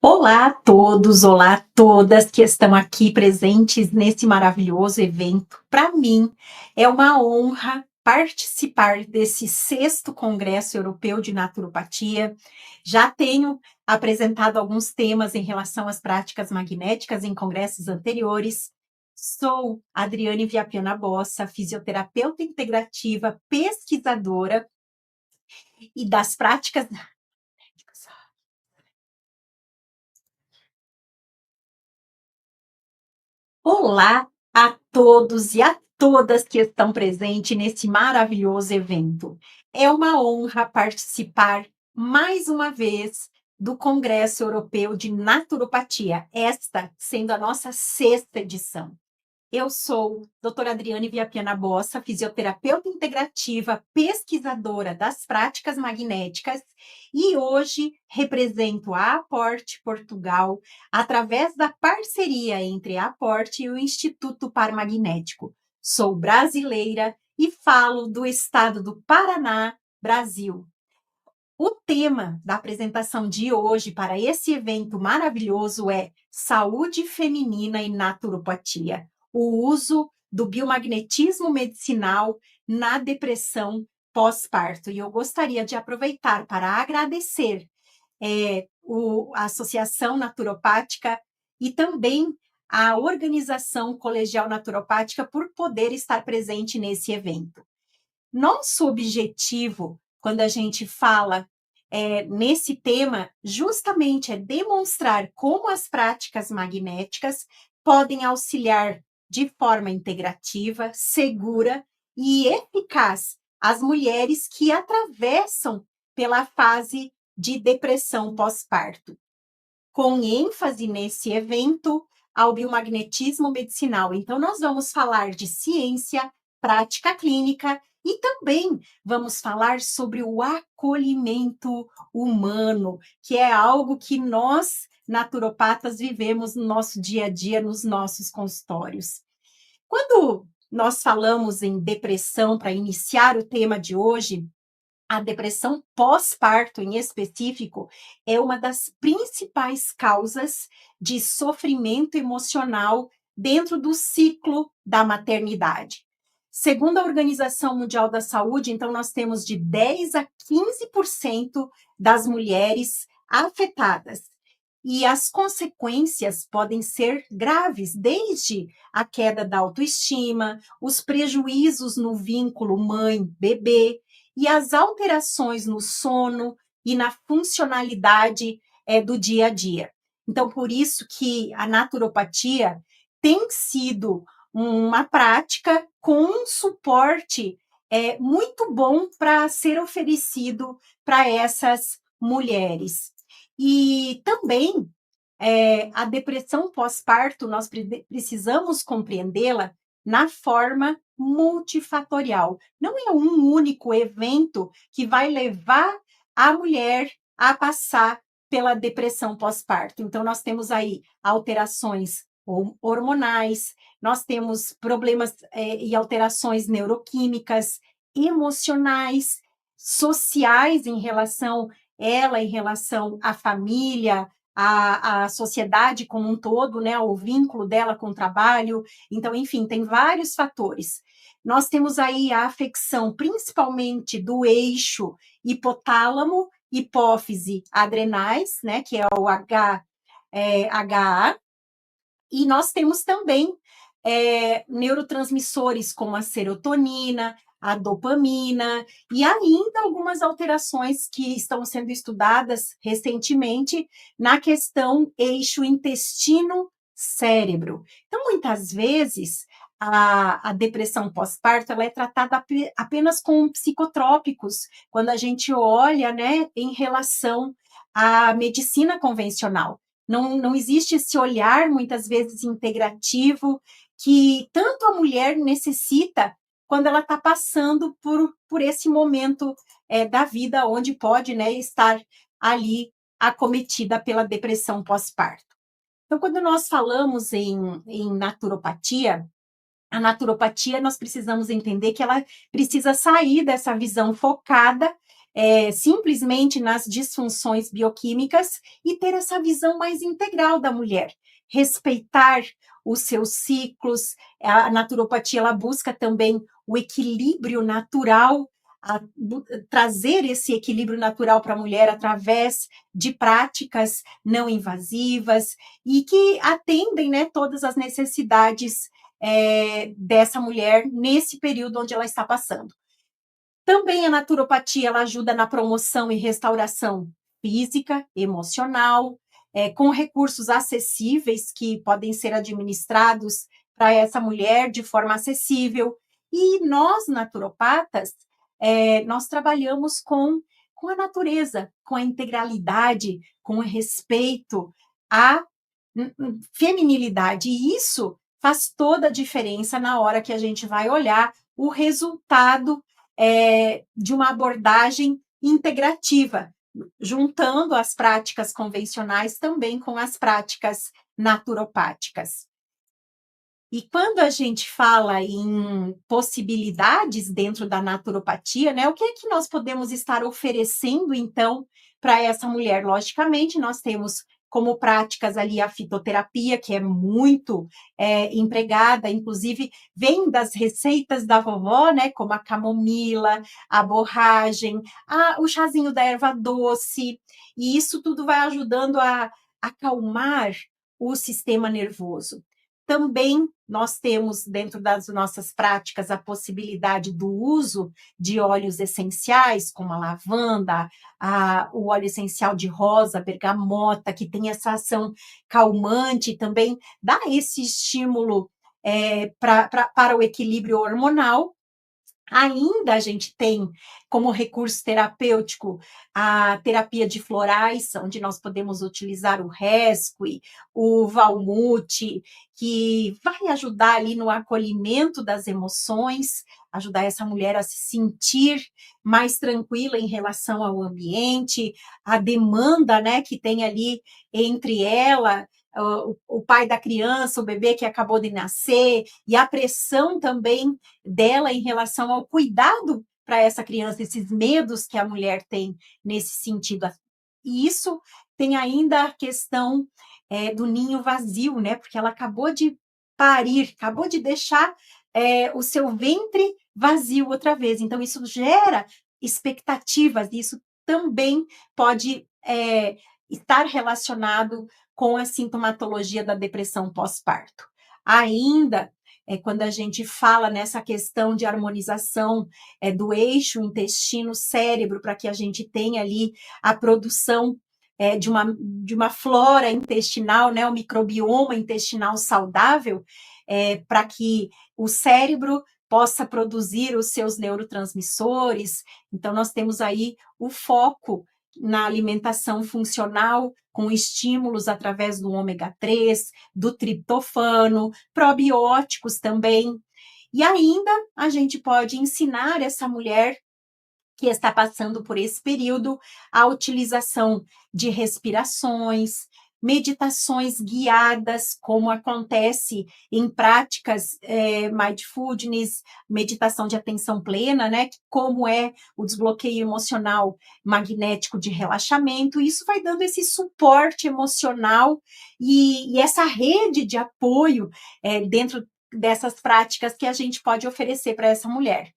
Olá a todos, olá a todas que estão aqui presentes nesse maravilhoso evento. Para mim, é uma honra participar desse sexto Congresso Europeu de Naturopatia. Já tenho apresentado alguns temas em relação às práticas magnéticas em congressos anteriores. Sou Adriane Viapiana Bossa, fisioterapeuta integrativa, pesquisadora e das práticas. Olá a todos e a todas que estão presentes nesse maravilhoso evento. É uma honra participar mais uma vez do Congresso Europeu de Naturopatia, esta sendo a nossa sexta edição. Eu sou doutora Adriane Viapiana Bossa, fisioterapeuta integrativa, pesquisadora das práticas magnéticas e hoje represento a Aporte Portugal através da parceria entre a Aporte e o Instituto Paramagnético. Sou brasileira e falo do estado do Paraná, Brasil. O tema da apresentação de hoje para esse evento maravilhoso é Saúde Feminina e Naturopatia, o uso do biomagnetismo medicinal na depressão pós-parto. E eu gostaria de aproveitar para agradecer a Associação Naturopática e também a Organização Colegial Naturopática por poder estar presente nesse evento. Nosso objetivo, quando a gente fala nesse tema, justamente é demonstrar como as práticas magnéticas podem auxiliar de forma integrativa, segura e eficaz as mulheres que atravessam pela fase de depressão pós-parto. Com ênfase nesse evento ao biomagnetismo medicinal. Então, nós vamos falar de ciência, prática clínica e também vamos falar sobre o acolhimento humano, que é algo que nós, naturopatas, vivemos no nosso dia a dia, nos nossos consultórios. Quando nós falamos em depressão, para iniciar o tema de hoje, a depressão pós-parto, em específico, é uma das principais causas de sofrimento emocional dentro do ciclo da maternidade. Segundo a Organização Mundial da Saúde, então, nós temos de 10 a 15% das mulheres afetadas. E as consequências podem ser graves, desde a queda da autoestima, os prejuízos no vínculo mãe-bebê, e as alterações no sono e na funcionalidade do dia a dia. Então, por isso que a naturopatia tem sido uma prática com um suporte muito bom para ser oferecido para essas mulheres. E também a depressão pós-parto, nós precisamos compreendê-la na forma multifatorial. Não é um único evento que vai levar a mulher a passar pela depressão pós-parto. Então, nós temos aí alterações hormonais, nós temos problemas e alterações neuroquímicas, emocionais, sociais em relação ela, em relação à família, a sociedade como um todo, né, o vínculo dela com o trabalho. Então, enfim, tem vários fatores. Nós temos aí a afecção principalmente do eixo hipotálamo, hipófise, adrenais, né, que é o HA, e nós temos também neurotransmissores como a serotonina, a dopamina e ainda algumas alterações que estão sendo estudadas recentemente na questão eixo intestino-cérebro. Então, muitas vezes, a depressão pós-parto ela é tratada apenas com psicotrópicos, quando a gente olha, né, em relação à medicina convencional. Não existe esse olhar, muitas vezes, integrativo, que tanto a mulher necessita quando ela está passando por esse momento da vida, onde pode, né, estar ali acometida pela depressão pós-parto. Então, quando nós falamos em naturopatia, a naturopatia nós precisamos entender que ela precisa sair dessa visão focada simplesmente nas disfunções bioquímicas e ter essa visão mais integral da mulher, respeitar os seus ciclos. A naturopatia ela busca também o equilíbrio natural, trazer esse equilíbrio natural para a mulher através de práticas não invasivas e que atendem, né, todas as necessidades dessa mulher nesse período onde ela está passando. Também a naturopatia ela ajuda na promoção e restauração física, emocional, com recursos acessíveis que podem ser administrados para essa mulher de forma acessível. E nós, naturopatas, nós trabalhamos com a natureza, com a integralidade, com o respeito à feminilidade. E isso faz toda a diferença na hora que a gente vai olhar o resultado de uma abordagem integrativa, juntando as práticas convencionais também com as práticas naturopáticas. E quando a gente fala em possibilidades dentro da naturopatia, né, o que é que nós podemos estar oferecendo, então, para essa mulher? Logicamente, nós temos como práticas ali a fitoterapia, que é muito empregada, inclusive vem das receitas da vovó, né, como a camomila, a borragem, o chazinho da erva doce, e isso tudo vai ajudando a acalmar o sistema nervoso. Também nós temos dentro das nossas práticas a possibilidade do uso de óleos essenciais, como a lavanda, o óleo essencial de rosa, bergamota, que tem essa ação calmante, também dá esse estímulo para o equilíbrio hormonal. Ainda a gente tem como recurso terapêutico a terapia de florais, onde nós podemos utilizar o rescue, o valmute, que vai ajudar ali no acolhimento das emoções, ajudar essa mulher a se sentir mais tranquila em relação ao ambiente, a demanda, né, que tem ali entre ela, o pai da criança, o bebê que acabou de nascer, e a pressão também dela em relação ao cuidado para essa criança, esses medos que a mulher tem nesse sentido. E isso tem ainda a questão do ninho vazio, né? Porque ela acabou de parir, acabou de deixar o seu ventre vazio outra vez. Então, isso gera expectativas, e isso também pode estar relacionado com a sintomatologia da depressão pós-parto. Ainda quando a gente fala nessa questão de harmonização do eixo intestino-cérebro, para que a gente tenha ali a produção de uma flora intestinal, né, o microbioma intestinal saudável, para que o cérebro possa produzir os seus neurotransmissores. Então, nós temos aí o foco na alimentação funcional, com estímulos através do ômega 3, do triptofano, probióticos também. E ainda a gente pode ensinar essa mulher que está passando por esse período a utilização de respirações, meditações guiadas, como acontece em práticas mindfulness, meditação de atenção plena, né? Como é o desbloqueio emocional magnético de relaxamento. Isso vai dando esse suporte emocional e essa rede de apoio dentro dessas práticas que a gente pode oferecer para essa mulher.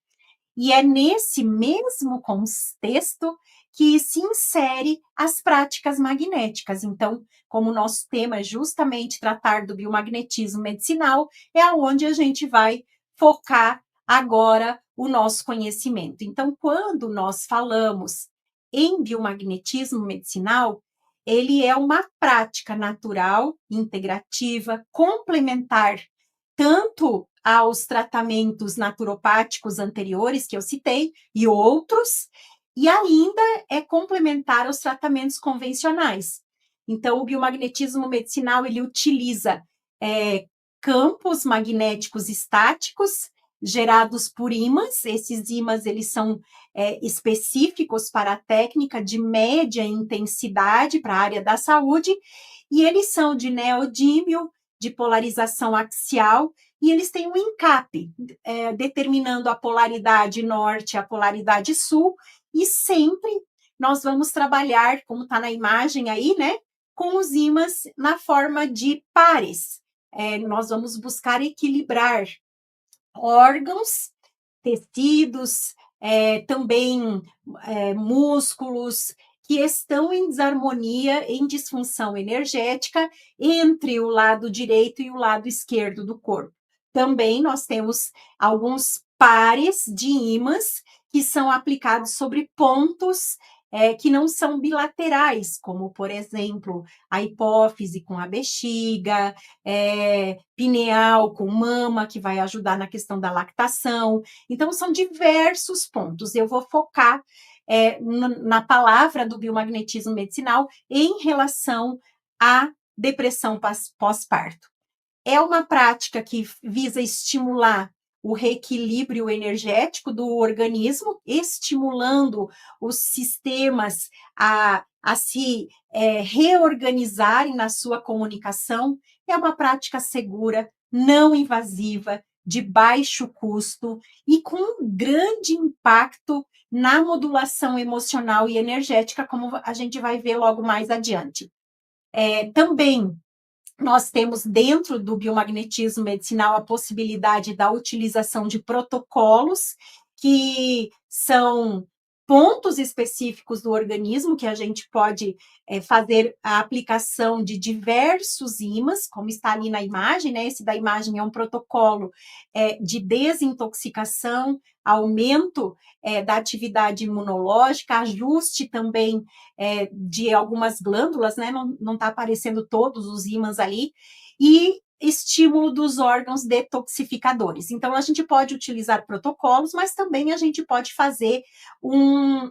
E é nesse mesmo contexto que se insere as práticas magnéticas. Então, como o nosso tema é justamente tratar do biomagnetismo medicinal, é aonde a gente vai focar agora o nosso conhecimento. Então, quando nós falamos em biomagnetismo medicinal, ele é uma prática natural, integrativa, complementar tanto aos tratamentos naturopáticos anteriores que eu citei e outros, e ainda é complementar aos tratamentos convencionais. Então, o biomagnetismo medicinal ele utiliza campos magnéticos estáticos gerados por ímãs. Esses ímãs eles são específicos para a técnica de média intensidade para a área da saúde, e eles são de neodímio, de polarização axial, e eles têm um encape, determinando a polaridade norte e a polaridade sul, E sempre nós vamos trabalhar, como está na imagem aí, né, com os ímãs na forma de pares. Nós vamos buscar equilibrar órgãos, tecidos, também músculos que estão em desarmonia, em disfunção energética entre o lado direito e o lado esquerdo do corpo. Também nós temos alguns pares de ímãs que são aplicados sobre pontos que não são bilaterais, como, por exemplo, a hipófise com a bexiga, pineal com mama, que vai ajudar na questão da lactação. Então, são diversos pontos. Eu vou focar na palavra do biomagnetismo medicinal em relação à depressão pós-parto. É uma prática que visa estimular o reequilíbrio energético do organismo, estimulando os sistemas a se reorganizarem na sua comunicação. É uma prática segura, não invasiva, de baixo custo e com um grande impacto na modulação emocional e energética, como a gente vai ver logo mais adiante. Também nós temos dentro do biomagnetismo medicinal a possibilidade da utilização de protocolos que são pontos específicos do organismo que a gente pode fazer a aplicação de diversos ímãs, como está ali na imagem, né? Esse da imagem é um protocolo de desintoxicação, aumento da atividade imunológica, ajuste também de algumas glândulas, né? Não está aparecendo todos os ímãs ali, e estímulo dos órgãos detoxificadores. Então, a gente pode utilizar protocolos, mas também a gente pode fazer um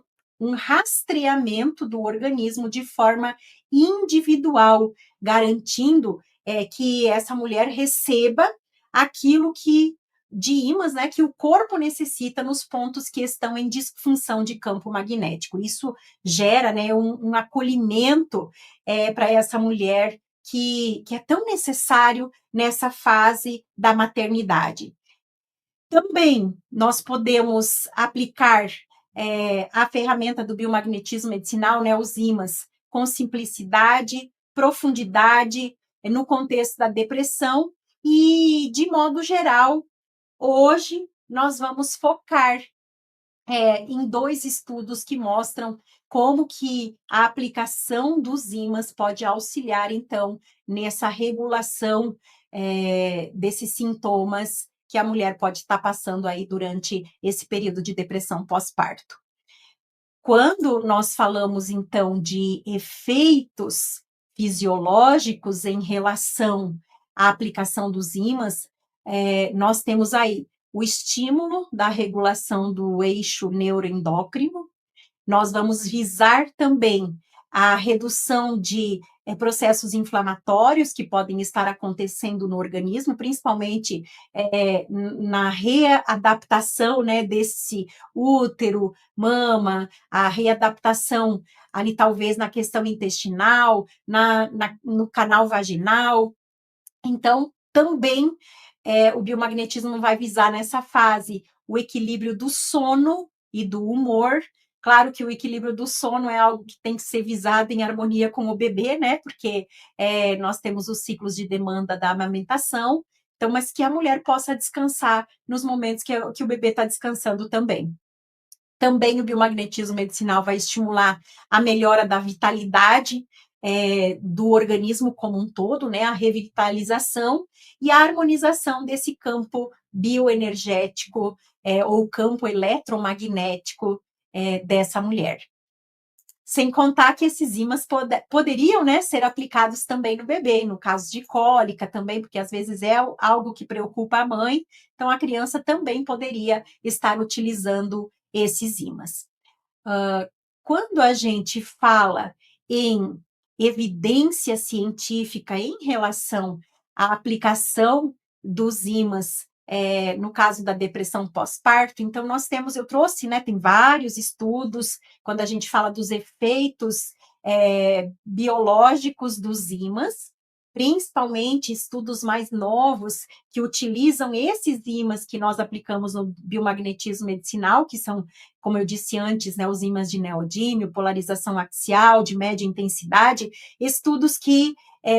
rastreamento do organismo de forma individual, garantindo que essa mulher receba aquilo que de ímãs, né, que o corpo necessita nos pontos que estão em disfunção de campo magnético. Isso gera, né, um acolhimento para essa mulher que é tão necessário nessa fase da maternidade. Também nós podemos aplicar a ferramenta do biomagnetismo medicinal, né, os ímãs, com simplicidade, profundidade, no contexto da depressão e, de modo geral, hoje nós vamos focar em 2 estudos que mostram como que a aplicação dos ímãs pode auxiliar, então, nessa regulação desses sintomas que a mulher pode estar passando aí durante esse período de depressão pós-parto. Quando nós falamos, então, de efeitos fisiológicos em relação à aplicação dos ímãs, nós temos aí o estímulo da regulação do eixo neuroendócrino, nós vamos visar também a redução de processos inflamatórios que podem estar acontecendo no organismo, principalmente na readaptação, né, desse útero, mama, a readaptação ali talvez na questão intestinal, no canal vaginal. Então, também o biomagnetismo vai visar nessa fase o equilíbrio do sono e do humor. Claro que o equilíbrio do sono é algo que tem que ser visado em harmonia com o bebê, né? Porque nós temos os ciclos de demanda da amamentação, então, mas que a mulher possa descansar nos momentos que o bebê está descansando também. Também o biomagnetismo medicinal vai estimular a melhora da vitalidade do organismo como um todo, né? A revitalização e a harmonização desse campo bioenergético ou campo eletromagnético dessa mulher. Sem contar que esses ímãs poderiam, né, ser aplicados também no bebê, no caso de cólica também, porque às vezes é algo que preocupa a mãe, então a criança também poderia estar utilizando esses ímãs. Quando a gente fala em evidência científica em relação à aplicação dos ímãs, no caso da depressão pós-parto, então nós temos, eu trouxe, né, tem vários estudos, quando a gente fala dos efeitos biológicos dos ímãs, principalmente estudos mais novos que utilizam esses ímãs que nós aplicamos no biomagnetismo medicinal, que são, como eu disse antes, né, os ímãs de neodímio, polarização axial, de média intensidade, estudos que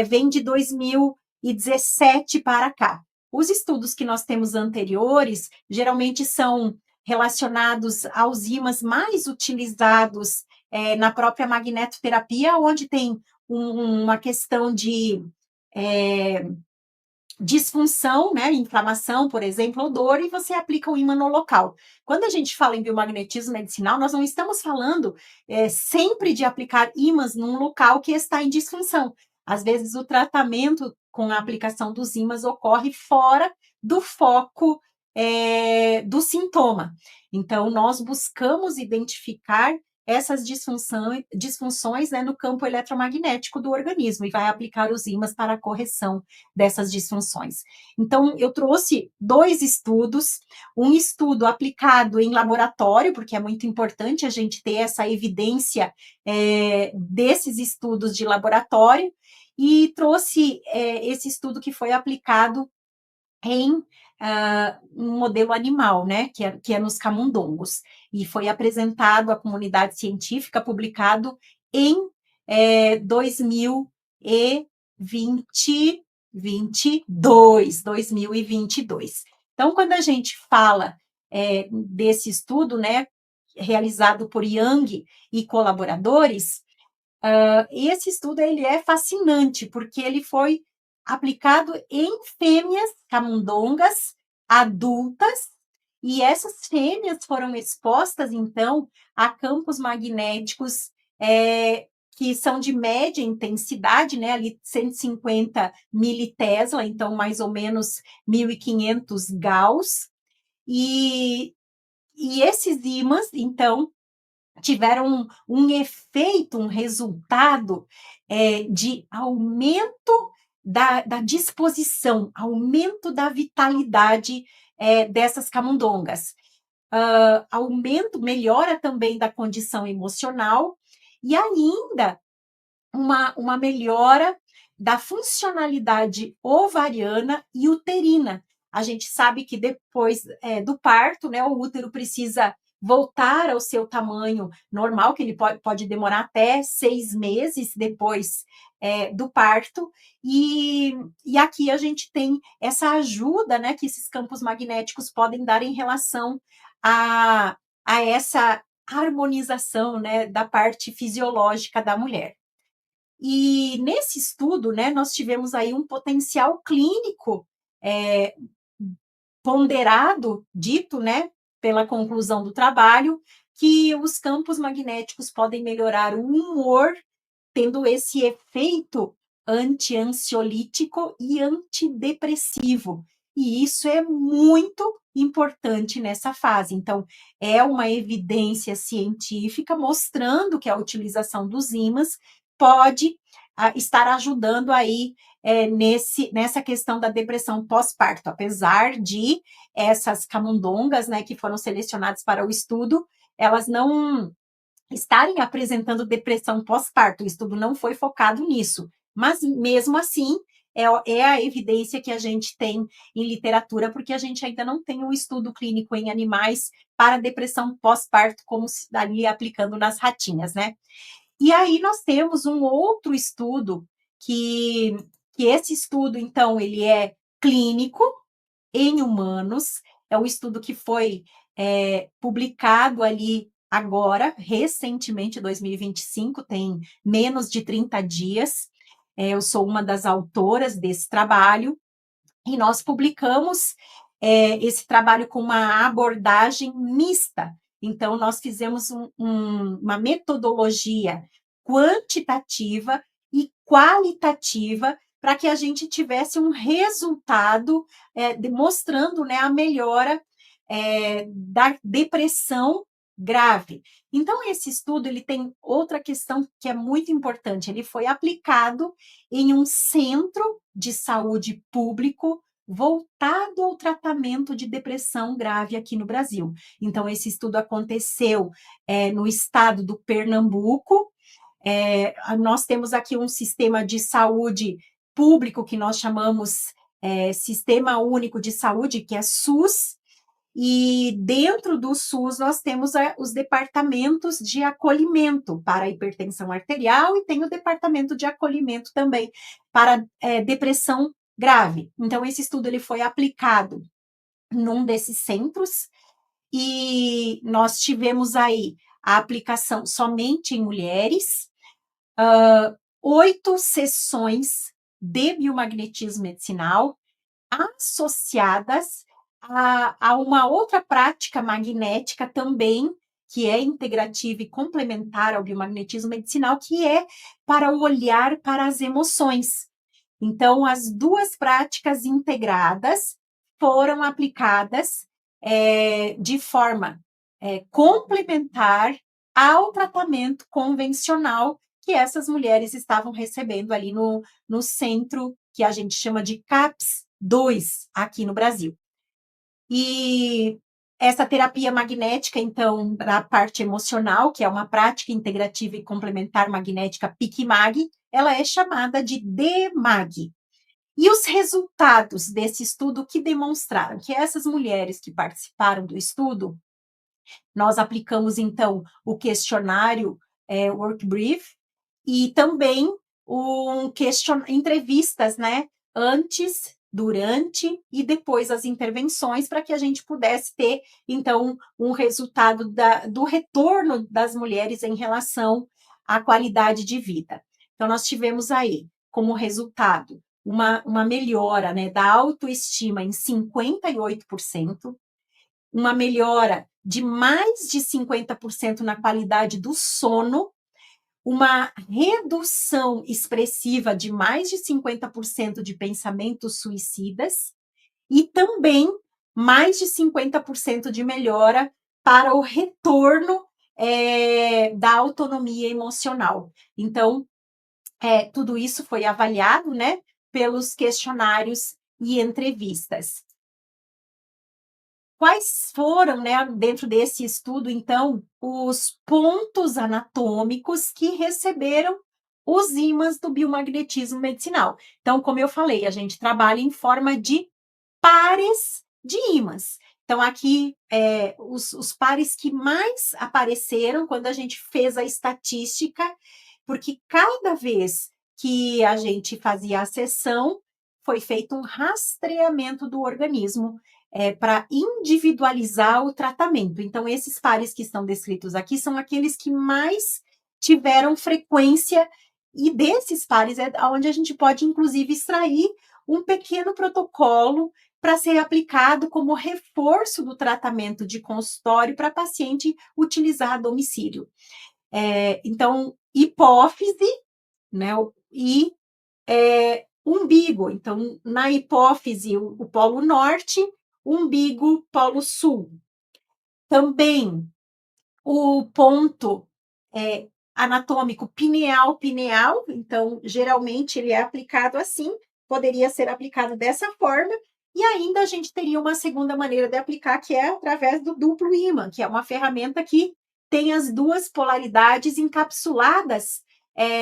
vêm de 2017 para cá. Os estudos que nós temos anteriores, geralmente são relacionados aos ímãs mais utilizados na própria magnetoterapia, onde tem uma questão de disfunção, né, inflamação, por exemplo, ou dor, e você aplica o ímã no local. Quando a gente fala em biomagnetismo medicinal, nós não estamos falando sempre de aplicar ímãs num local que está em disfunção. Às vezes, o tratamento com a aplicação dos ímãs ocorre fora do foco do sintoma. Então, nós buscamos identificar essas disfunções né, no campo eletromagnético do organismo e vai aplicar os ímãs para a correção dessas disfunções. Então, eu trouxe 2 estudos, um estudo aplicado em laboratório, porque é muito importante a gente ter essa evidência desses estudos de laboratório, e trouxe esse estudo que foi aplicado em um modelo animal, né, que é nos camundongos, e foi apresentado à comunidade científica, publicado em 2022. Então, quando a gente fala desse estudo, né, realizado por Yang e colaboradores, esse estudo ele é fascinante, porque ele foi aplicado em fêmeas camundongas adultas, e essas fêmeas foram expostas, então, a campos magnéticos que são de média intensidade, né, ali 150 militesla, então mais ou menos 1.500 Gauss, e esses ímãs, então, tiveram um efeito, um resultado de aumento da disposição, aumento da vitalidade dessas camundongas. Aumento, melhora também da condição emocional e ainda uma melhora da funcionalidade ovariana e uterina. A gente sabe que depois do parto, né, o útero precisa voltar ao seu tamanho normal, que ele pode demorar até 6 meses depois do parto, e aqui a gente tem essa ajuda, né, que esses campos magnéticos podem dar em relação a essa harmonização, né, da parte fisiológica da mulher. E nesse estudo, né, nós tivemos aí um potencial clínico é, ponderado, dito, né, pela conclusão do trabalho, que os campos magnéticos podem melhorar o humor, tendo esse efeito anti-ansiolítico e antidepressivo. E isso é muito importante nessa fase. Então, é uma evidência científica mostrando que a utilização dos ímãs pode estar ajudando aí nessa questão da depressão pós-parto, apesar de essas camundongas, né, que foram selecionadas para o estudo, elas não estarem apresentando depressão pós-parto. O estudo não foi focado nisso, mas mesmo assim é a evidência que a gente tem em literatura, porque a gente ainda não tem um estudo clínico em animais para depressão pós-parto, como se daria aplicando nas ratinhas, né? E aí nós temos um outro estudo que esse estudo, então, ele é clínico em humanos, é um estudo que foi publicado ali agora, recentemente, 2025, tem menos de 30 dias. Eu sou uma das autoras desse trabalho, e nós publicamos esse trabalho com uma abordagem mista. Então, nós fizemos uma metodologia quantitativa e qualitativa para que a gente tivesse um resultado demonstrando né, a melhora da depressão grave. Então, esse estudo ele tem outra questão que é muito importante. Ele foi aplicado em um centro de saúde público voltado ao tratamento de depressão grave aqui no Brasil. Então, esse estudo aconteceu no estado do Pernambuco. Nós temos aqui um sistema de saúde público que nós chamamos Sistema Único de Saúde, que é SUS, e dentro do SUS nós temos os departamentos de acolhimento para a hipertensão arterial e tem o departamento de acolhimento também para depressão grave. Então, esse estudo ele foi aplicado num desses centros e nós tivemos aí a aplicação somente em mulheres, 8 sessões de biomagnetismo medicinal associadas a uma outra prática magnética também, que é integrativa e complementar ao biomagnetismo medicinal, que é para o olhar para as emoções. Então, as duas práticas integradas foram aplicadas de forma complementar ao tratamento convencional que essas mulheres estavam recebendo ali no centro que a gente chama de CAPS 2 aqui no Brasil. E essa terapia magnética, então, da parte emocional, que é uma prática integrativa e complementar magnética PIC-MAG, ela é chamada de DMAG. E os resultados desse estudo que demonstraram que essas mulheres que participaram do estudo, nós aplicamos, então, o questionário Work Brief e também entrevistas, né? Antes, durante e depois as intervenções, para que a gente pudesse ter, então, um resultado do retorno das mulheres em relação à qualidade de vida. Então, nós tivemos aí, como resultado, uma melhora, né, da autoestima em 58%, uma melhora de mais de 50% na qualidade do sono, uma redução expressiva de mais de 50% de pensamentos suicidas e também mais de 50% de melhora para o retorno da autonomia emocional. Então, tudo isso foi avaliado, né, pelos questionários e entrevistas. Quais foram, né, dentro desse estudo, então, os pontos anatômicos que receberam os ímãs do biomagnetismo medicinal? Então, como eu falei, a gente trabalha em forma de pares de ímãs. Então, aqui, os pares que mais apareceram quando a gente fez a estatística, porque cada vez que a gente fazia a sessão, foi feito um rastreamento do organismo para individualizar o tratamento. Então, esses pares que estão descritos aqui são aqueles que mais tiveram frequência, e desses pares é onde a gente pode, inclusive, extrair um pequeno protocolo para ser aplicado como reforço do tratamento de consultório para paciente utilizar a domicílio. Então, hipófise, né, e umbigo. Então, na hipófise, o polo norte, umbigo, polo sul. Também o ponto anatômico pineal, então, geralmente ele é aplicado assim, poderia ser aplicado dessa forma, e ainda a gente teria uma segunda maneira de aplicar, que é através do duplo ímã, que é uma ferramenta que tem as duas polaridades encapsuladas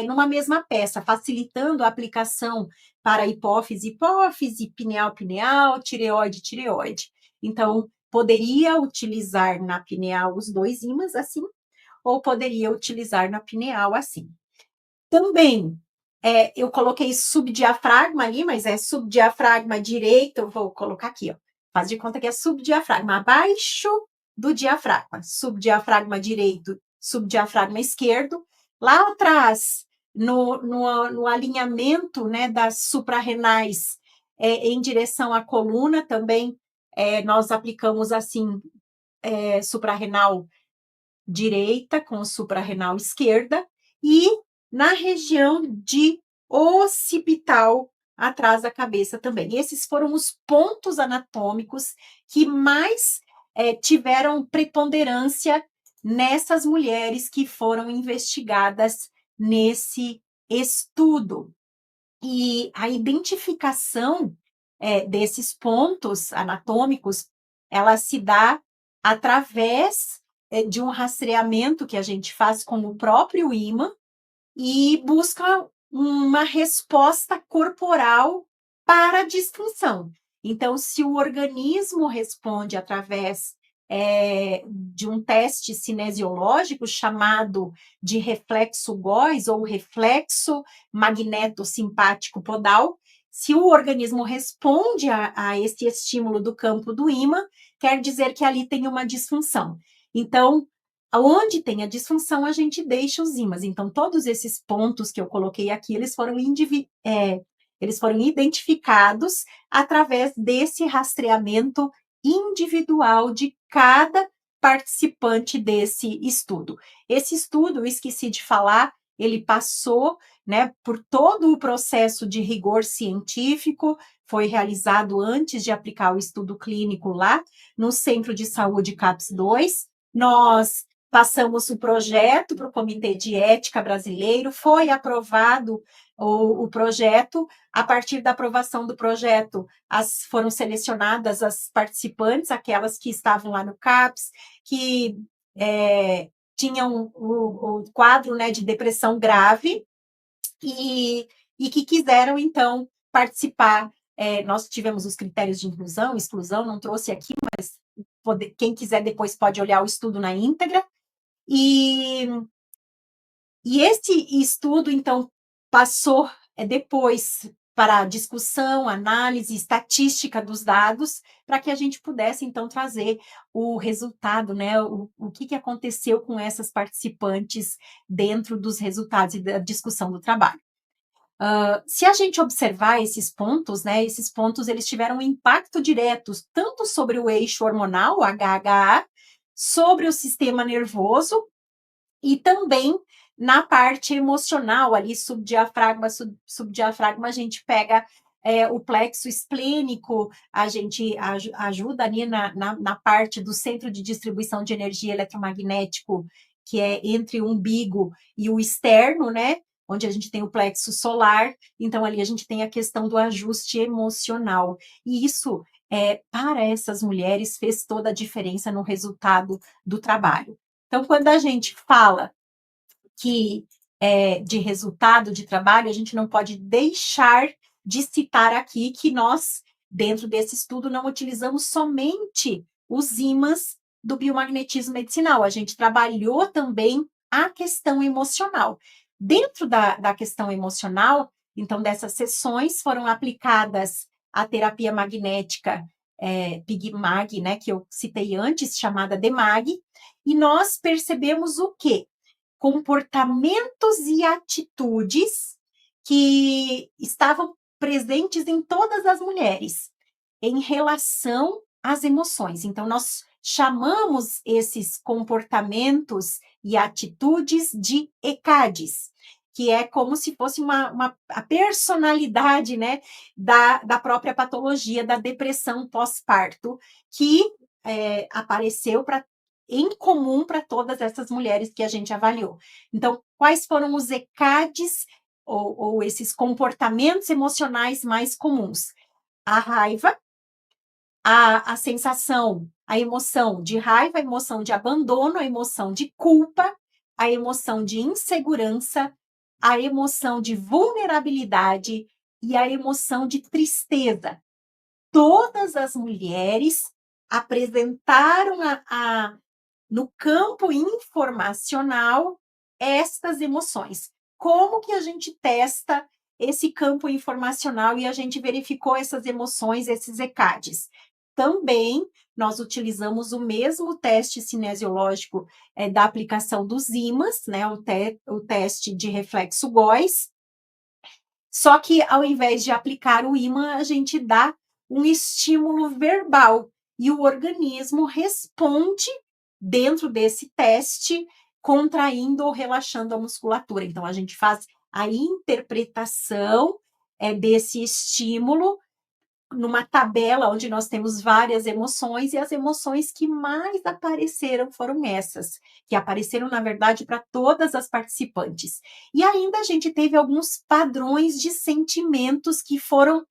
numa mesma peça, facilitando a aplicação para hipófise, pineal, tireoide. Então, poderia utilizar na pineal os dois ímãs assim, ou poderia utilizar na pineal assim. Também, eu coloquei subdiafragma ali, mas é subdiafragma direito, eu vou colocar aqui, ó. Faz de conta que é subdiafragma, abaixo do diafragma. Subdiafragma direito, subdiafragma esquerdo. Lá atrás, no alinhamento, né, das suprarrenais em direção à coluna, também nós aplicamos assim, suprarrenal direita com suprarrenal esquerda e na região de occipital atrás da cabeça também. Esses foram os pontos anatômicos que mais tiveram preponderância nessas mulheres que foram investigadas nesse estudo. E a identificação desses pontos anatômicos, ela se dá através de um rastreamento que a gente faz com o próprio ímã e busca uma resposta corporal para a disfunção. Então, se o organismo responde através de um teste cinesiológico chamado de reflexo GOS ou reflexo magnetosimpático podal, se o organismo responde a esse estímulo do campo do ímã, quer dizer que ali tem uma disfunção. Então, onde tem a disfunção, a gente deixa os ímãs. Então, todos esses pontos que eu coloquei aqui, eles foram identificados através desse rastreamento individual de cada participante desse estudo. Esse estudo, eu esqueci de falar, ele passou, né, por todo o processo de rigor científico, foi realizado antes de aplicar o estudo clínico lá no Centro de Saúde CAPS 2. Nós passamos o projeto para o Comitê de Ética brasileiro, foi aprovado o projeto. A partir da aprovação do projeto, foram selecionadas as participantes, aquelas que estavam lá no CAPS, que tinham o quadro, né, de depressão grave e que quiseram, então, participar. Nós tivemos os critérios de inclusão, exclusão, não trouxe aqui, mas quem quiser depois pode olhar o estudo na íntegra. E esse estudo, então, passou depois para discussão, análise, estatística dos dados, para que a gente pudesse, então, trazer o resultado, né? O que aconteceu com essas participantes dentro dos resultados e da discussão do trabalho. Se a gente observar esses pontos, né? Esses pontos eles tiveram um impacto direto tanto sobre o eixo hormonal, o HHA, sobre o sistema nervoso, e também na parte emocional, ali, subdiafragma, subdiafragma, a gente pega o plexo esplênico, a gente ajuda ali na parte do centro de distribuição de energia eletromagnético, que é entre o umbigo e o externo, né? Onde a gente tem o plexo solar, então ali a gente tem a questão do ajuste emocional. E isso, para essas mulheres, fez toda a diferença no resultado do trabalho. Então, quando a gente fala que de resultado de trabalho, a gente não pode deixar de citar aqui que nós, dentro desse estudo, não utilizamos somente os ímãs do biomagnetismo medicinal, a gente trabalhou também a questão emocional. Dentro da questão emocional, então, dessas sessões foram aplicadas a terapia magnética PIGMAG, né, que eu citei antes, chamada DEMAG, e nós percebemos o quê? Comportamentos e atitudes que estavam presentes em todas as mulheres em relação às emoções. Então, nós chamamos esses comportamentos e atitudes de ECADs, que é como se fosse a personalidade, né, da própria patologia da depressão pós-parto, que apareceu em comum para todas essas mulheres que a gente avaliou. Então, quais foram os ECADs ou esses comportamentos emocionais mais comuns? A raiva, a sensação, a emoção de raiva, a emoção de abandono, a emoção de culpa, a emoção de insegurança, a emoção de vulnerabilidade e a emoção de tristeza. Todas as mulheres apresentaram no campo informacional estas emoções. Como que a gente testa esse campo informacional e a gente verificou essas emoções, esses ECADs? Também nós utilizamos o mesmo teste cinesiológico da aplicação dos ímãs, né, o teste de reflexo GOS, só que ao invés de aplicar o ímã, a gente dá um estímulo verbal e o organismo responde dentro desse teste, contraindo ou relaxando a musculatura. Então, a gente faz a interpretação desse estímulo numa tabela onde nós temos várias emoções, e as emoções que mais apareceram foram essas, que apareceram, na verdade, para todas as participantes. E ainda a gente teve alguns padrões de sentimentos que foram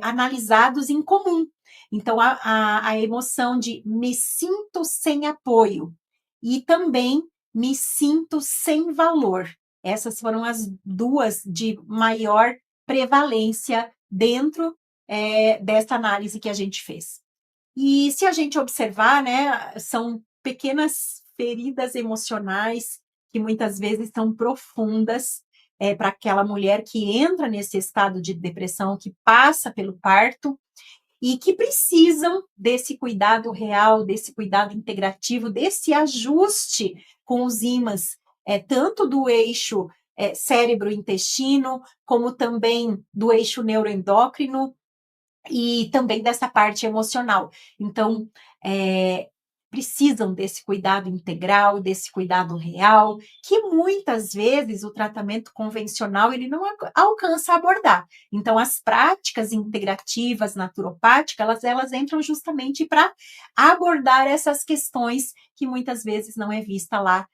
analisados em comum. Então, a emoção de me sinto sem apoio e também me sinto sem valor. essas foram as 2 de maior prevalência dentro, dessa análise que a gente fez. E se a gente observar, né, são pequenas feridas emocionais que muitas vezes são profundas, para aquela mulher que entra nesse estado de depressão, que passa pelo parto e que precisam desse cuidado real, desse cuidado integrativo, desse ajuste com os ímãs, tanto do eixo, cérebro-intestino, como também do eixo neuroendócrino, e também dessa parte emocional. Então, precisam desse cuidado integral, desse cuidado real, que muitas vezes o tratamento convencional ele não alcança a abordar. Então, as práticas integrativas naturopáticas, elas entram justamente para abordar essas questões que muitas vezes não é vista lá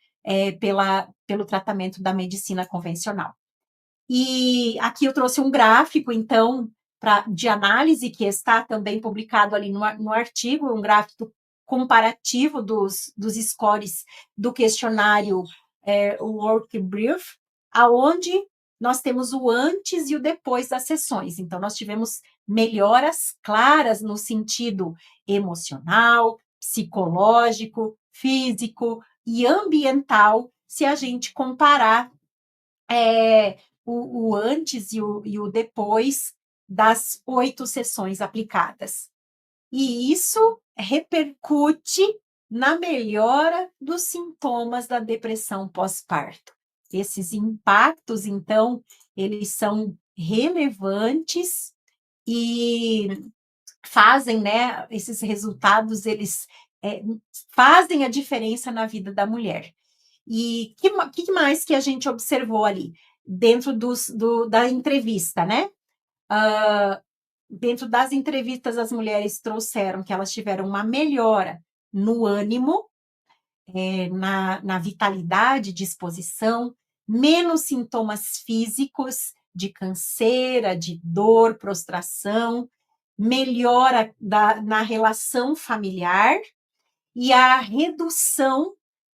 pelo tratamento da medicina convencional. E aqui eu trouxe um gráfico, então, de análise, que está também publicado ali no artigo, um gráfico comparativo dos scores do questionário, o Work Brief, aonde nós temos o antes e o depois das sessões. Então, nós tivemos melhoras claras no sentido emocional, psicológico, físico e ambiental, se a gente comparar o antes e o depois das 8 sessões aplicadas. E isso repercute na melhora dos sintomas da depressão pós-parto. Esses impactos, então, eles são relevantes e fazem, né, esses resultados, eles fazem a diferença na vida da mulher. E que mais que a gente observou ali? Dentro da entrevista, né? Dentro das entrevistas, as mulheres trouxeram que elas tiveram uma melhora no ânimo, na vitalidade, disposição, menos sintomas físicos de canseira, de dor, prostração, melhora na relação familiar e a redução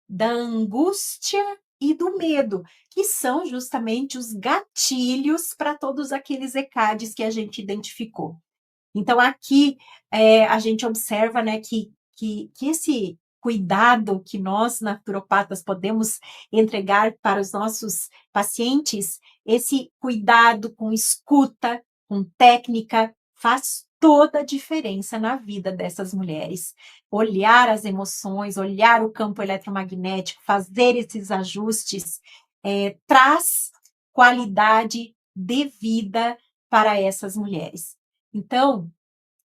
da angústia e do medo, que são justamente os gatilhos para todos aqueles ECADs que a gente identificou. Então, aqui a gente observa, né, que esse cuidado que nós, naturopatas, podemos entregar para os nossos pacientes, esse cuidado com escuta, com técnica, faz toda a diferença na vida dessas mulheres. Olhar as emoções, olhar o campo eletromagnético, fazer esses ajustes, traz qualidade de vida para essas mulheres. Então,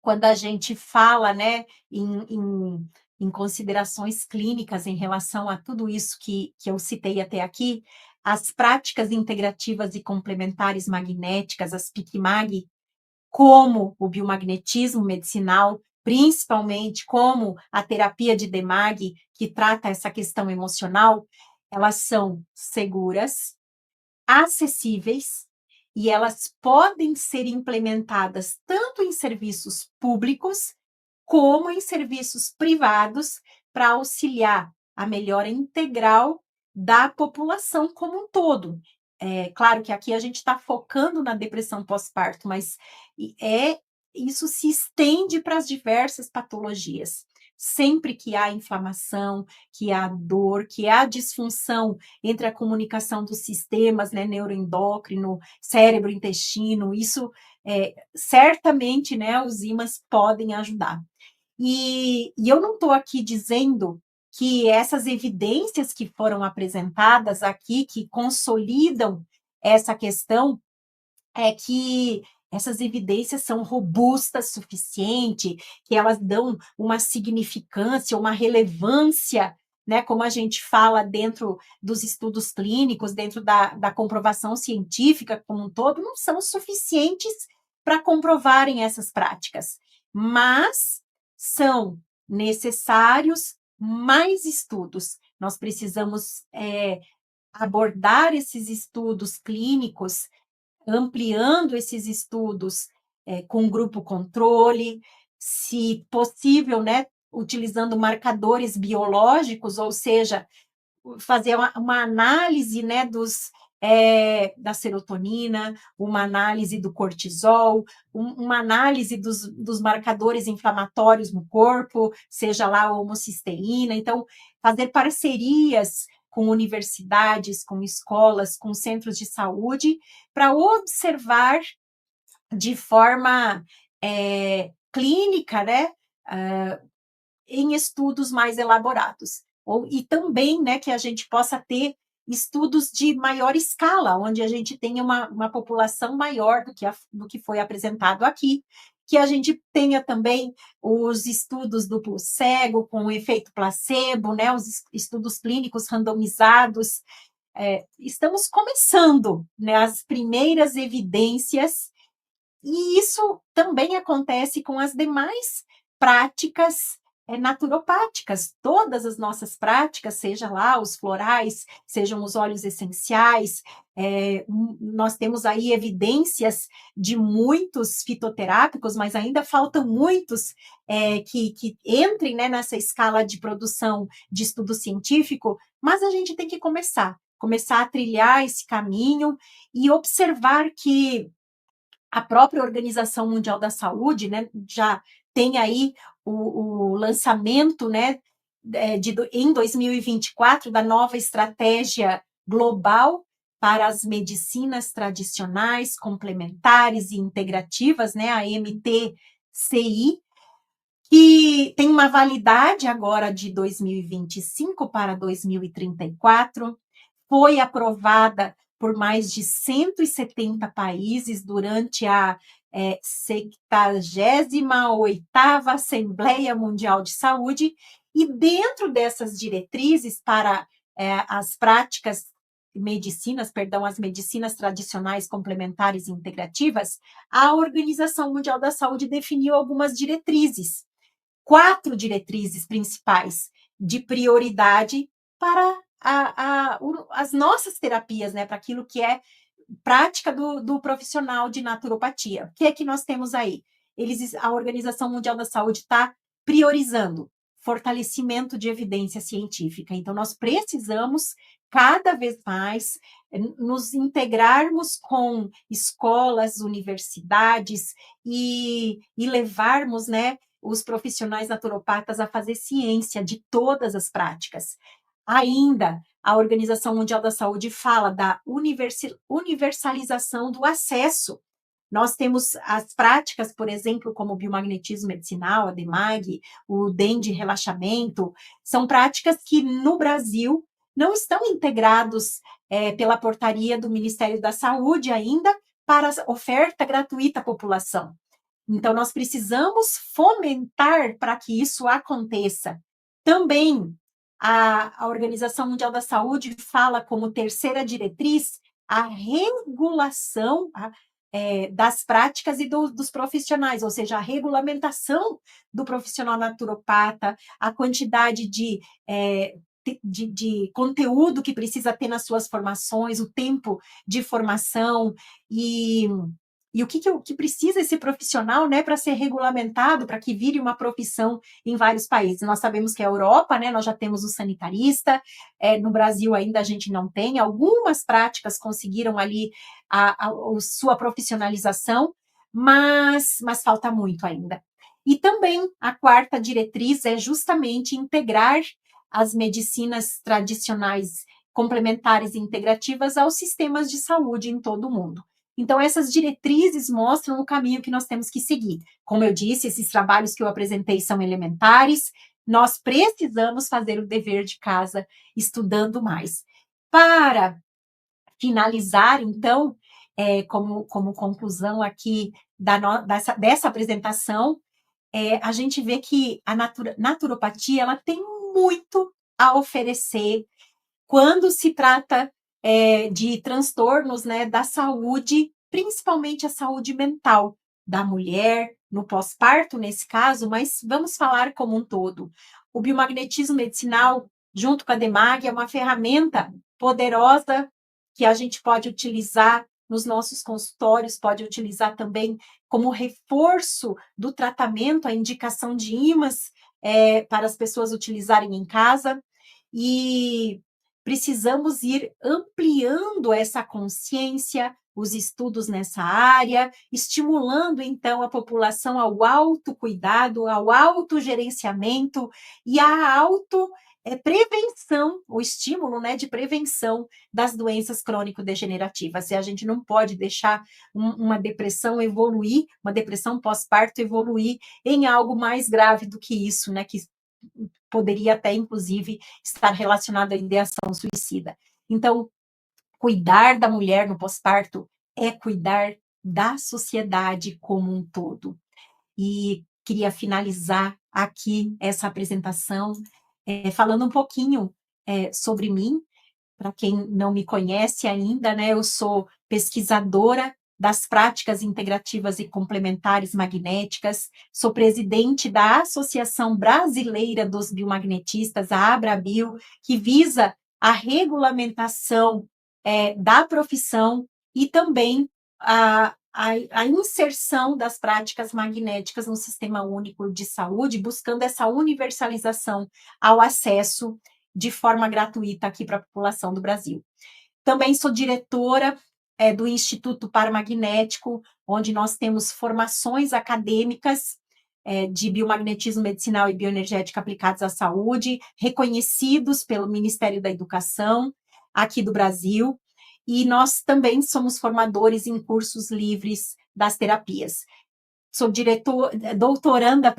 quando a gente fala, né, em considerações clínicas em relação a tudo isso que eu citei até aqui, as práticas integrativas e complementares magnéticas, as PIC-MAG, como o biomagnetismo medicinal, principalmente como a terapia de DEMAG, que trata essa questão emocional, elas são seguras, acessíveis e elas podem ser implementadas tanto em serviços públicos como em serviços privados para auxiliar a melhora integral da população como um todo. É claro que aqui a gente está focando na depressão pós-parto, mas isso se estende para as diversas patologias. Sempre que há inflamação, que há dor, que há disfunção entre a comunicação dos sistemas, né, neuroendócrino, cérebro, intestino, isso certamente, né, os ímãs podem ajudar. E eu não estou aqui dizendo que essas evidências que foram apresentadas aqui, que consolidam essa questão, é que essas evidências são robustas o suficiente, que elas dão uma significância, uma relevância, né, como a gente fala dentro dos estudos clínicos, dentro da comprovação científica como um todo, não são suficientes para comprovarem essas práticas, mas são necessários mais estudos. Nós precisamos abordar esses estudos clínicos ampliando esses estudos com grupo controle, se possível, né, utilizando marcadores biológicos, ou seja, fazer uma análise, né, da serotonina, uma análise do cortisol, uma análise dos marcadores inflamatórios no corpo, seja lá a homocisteína. Então, fazer parcerias com universidades, com escolas, com centros de saúde, para observar de forma clínica, né, em estudos mais elaborados. E também, né, que a gente possa ter estudos de maior escala, onde a gente tenha uma população maior do que foi apresentado aqui, que a gente tenha também os estudos duplo cego, com efeito placebo, né, os estudos clínicos randomizados. Estamos começando, né, as primeiras evidências, e isso também acontece com as demais práticas naturopáticas. Todas as nossas práticas, seja lá os florais, sejam os óleos essenciais, nós temos aí evidências de muitos fitoterápicos, mas ainda faltam muitos que entrem, né, nessa escala de produção de estudo científico, mas a gente tem que começar a trilhar esse caminho e observar que a própria Organização Mundial da Saúde, né, já tem aí o lançamento, né, em 2024 da nova estratégia global para as medicinas tradicionais, complementares e integrativas, né, a MTCI, que tem uma validade agora de 2025 para 2034, foi aprovada por mais de 170 países durante a 78ª Assembleia Mundial de Saúde, e dentro dessas diretrizes para as práticas as medicinas tradicionais, complementares e integrativas, a Organização Mundial da Saúde definiu algumas diretrizes, 4 diretrizes principais de prioridade para as nossas terapias, né, para aquilo que é prática do profissional de naturopatia. O que é que nós temos aí? A Organização Mundial da Saúde está priorizando fortalecimento de evidência científica. Então, nós precisamos cada vez mais nos integrarmos com escolas, universidades e levarmos, né, os profissionais naturopatas a fazer ciência de todas as práticas. Ainda, a Organização Mundial da Saúde fala da universalização do acesso. Nós temos as práticas, por exemplo, como o biomagnetismo medicinal, a DEMAG, o DEM de relaxamento, são práticas que no Brasil não estão integrados pela portaria do Ministério da Saúde ainda para oferta gratuita à população. Então, nós precisamos fomentar para que isso aconteça. Também, a Organização Mundial da Saúde fala como terceira diretriz a regulação das práticas e dos profissionais, ou seja, a regulamentação do profissional naturopata, a quantidade de conteúdo que precisa ter nas suas formações, o tempo de formação e o que precisa esse profissional, né, para ser regulamentado, para que vire uma profissão em vários países. Nós sabemos que a Europa, né, nós já temos o sanitarista, no Brasil ainda a gente não tem, algumas práticas conseguiram ali sua profissionalização, mas falta muito ainda. E também a quarta diretriz é justamente integrar as medicinas tradicionais, complementares e integrativas aos sistemas de saúde em todo o mundo. Então, essas diretrizes mostram o caminho que nós temos que seguir. Como eu disse, esses trabalhos que eu apresentei são elementares, nós precisamos fazer o dever de casa estudando mais. Para finalizar, então, como conclusão aqui dessa apresentação, a gente vê que a naturopatia ela tem muito a oferecer quando se trata de transtornos, né, da saúde, principalmente a saúde mental da mulher, no pós-parto, nesse caso, mas vamos falar como um todo. O biomagnetismo medicinal, junto com a DEMAG, é uma ferramenta poderosa que a gente pode utilizar nos nossos consultórios, pode utilizar também como reforço do tratamento, a indicação de ímãs para as pessoas utilizarem em casa. E precisamos ir ampliando essa consciência, os estudos nessa área, estimulando então a população ao autocuidado, ao autogerenciamento e à prevenção, o estímulo, né, de prevenção das doenças crônico-degenerativas. E a gente não pode deixar uma depressão evoluir, uma depressão pós-parto evoluir em algo mais grave do que isso, né, que poderia até, inclusive, estar relacionado à ideação suicida. Então, cuidar da mulher no pós-parto é cuidar da sociedade como um todo. E queria finalizar aqui essa apresentação falando um pouquinho sobre mim. Para quem não me conhece ainda, né, eu sou pesquisadora das práticas integrativas e complementares magnéticas, sou presidente da Associação Brasileira dos Biomagnetistas, a Abrabio, que visa a regulamentação da profissão e também a inserção das práticas magnéticas no Sistema Único de Saúde, buscando essa universalização ao acesso de forma gratuita aqui para a população do Brasil. Também sou diretora do Instituto Paramagnético, onde nós temos formações acadêmicas de biomagnetismo medicinal e bioenergética aplicados à saúde, reconhecidos pelo Ministério da Educação aqui do Brasil, e nós também somos formadores em cursos livres das terapias. Sou doutoranda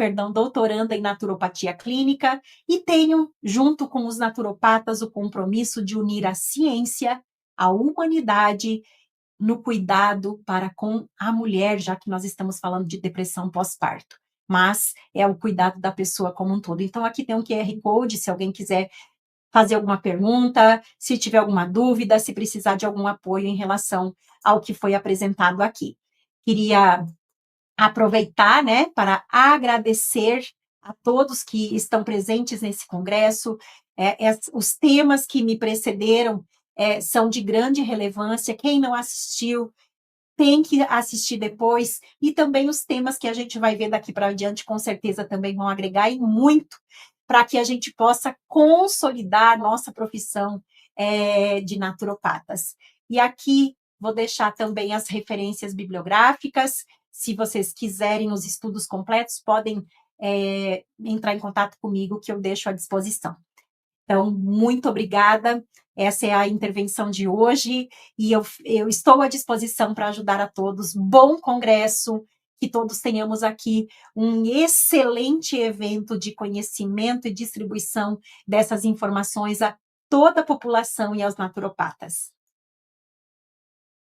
em naturopatia clínica e tenho, junto com os naturopatas, o compromisso de unir a ciência, a humanidade no cuidado para com a mulher, já que nós estamos falando de depressão pós-parto, mas é o cuidado da pessoa como um todo. Então, aqui tem um QR Code, se alguém quiser fazer alguma pergunta, se tiver alguma dúvida, se precisar de algum apoio em relação ao que foi apresentado aqui. Queria aproveitar, né, para agradecer a todos que estão presentes nesse congresso. Os temas que me precederam são de grande relevância. Quem não assistiu tem que assistir depois, e também os temas que a gente vai ver daqui para adiante, com certeza também vão agregar e muito para que a gente possa consolidar nossa profissão de naturopatas. E aqui vou deixar também as referências bibliográficas. Se vocês quiserem os estudos completos, podem entrar em contato comigo, que eu deixo à disposição. Então, muito obrigada. Essa é a intervenção de hoje e eu estou à disposição para ajudar a todos. Bom congresso, que todos tenhamos aqui um excelente evento de conhecimento e distribuição dessas informações a toda a população e aos naturopatas.